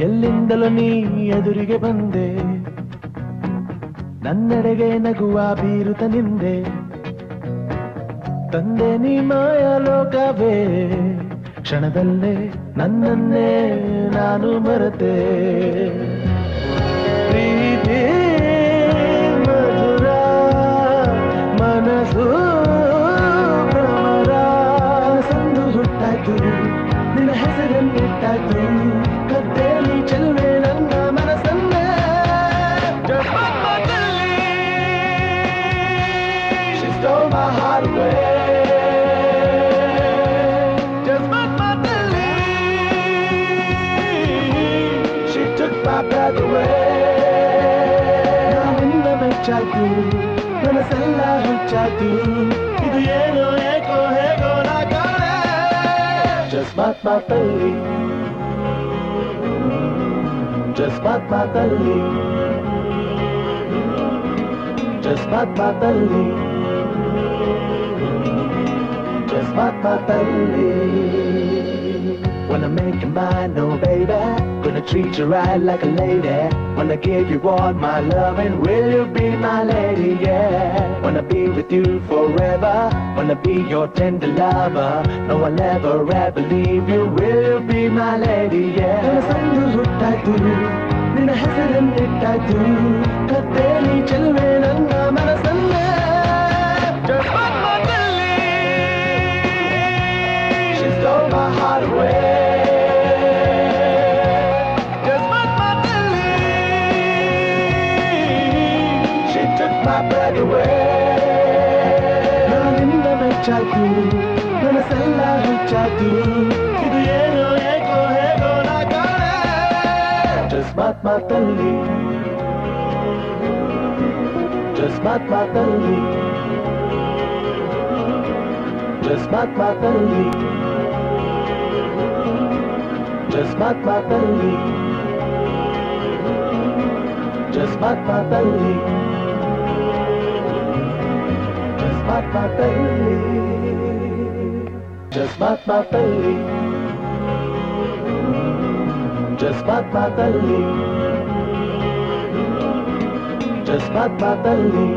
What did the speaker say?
ಎಲ್ಲಿಂದಲೂ ನೀ ಎದುರಿಗೆ ಬಂದೆ, ನನ್ನೆಡೆಗೆ ನಗುವ ಬೀರುತ ನಿಂದೆ, ತಂದೆ ನೀ ಮಾಯಾ ಲೋಕವೇ, ಕ್ಷಣದಲ್ಲೇ ನನ್ನನ್ನೇ ನಾನು ಮರೆತೆ. ಪ್ರೀತಿ ಮಧುರ ಮನಸ್ಸು ಭ್ರಮರ, ಸಂದು ಹುಟ್ಟಾಯ್ತು ನಿನ್ನ ಹೆಸರನ್ನಿಟ್ಟಾಯ್ತು, ಕತ್ತೇಲಿ ಚೆಲುವೆ ನನ್ನ ಮನಸ್ಸನ್ನೇ. She stole my heart away. My breath away. ನಾನಿನ್ನ ಮೆಚ್ಚಾಯ್ತು, ಮನಸ್ಸೆಲ್ಲ ಹುಚ್ಚಾಯ್ತು, ಇದು ಏನೋ ಏಕೋ ಹೇಗೋ ನಾ ಕಾಣೆ. Just ಮಾತಲ್ಲಿ, just ಮಾತಲ್ಲಿ, just ಮಾತಲ್ಲಿ, just ಮಾತಲ್ಲಿ. Wanna make you mine, no baby, gonna treat you right like a lady, wanna give you all my love and will you be my lady, yeah. Wanna be with you forever, wanna be your tender lover, no I'll ever ever leave you, will you be my lady, yeah. ಕನಸಂದು ಹುಟ್ಟಾಯ್ತು ನಿನ್ನ ಹೆಸರನ್ನಿಟ್ಟಾಯ್ತು, ಕತ್ತೇಲಿ ಚೆಲುವೆ ನನ್ನ ಮನಸ್ಸನ್ನೇ. She stole my heart away. My breath away. ನಾನಿನ್ನ ಮೆಚ್ಚಾಯ್ತು, ಮನಸ್ಸೆಲ್ಲ ಹುಚ್ಚಾಯ್ತು, ಇದು ಏನೋ ಏಕೋ ಹೇಗೋ ನಾ ಕಾಣೆ. Just ಮಾತಲ್ಲಿ, just ಮಾತಲ್ಲಿ, just ಮಾತಲ್ಲಿ, just ಮಾತಲ್ಲಿ, just ಮಾತಲ್ಲಿ. Just ಮಾತಲ್ಲಿ, just ಮಾತಲ್ಲಿ, just ಮಾತಲ್ಲಿ.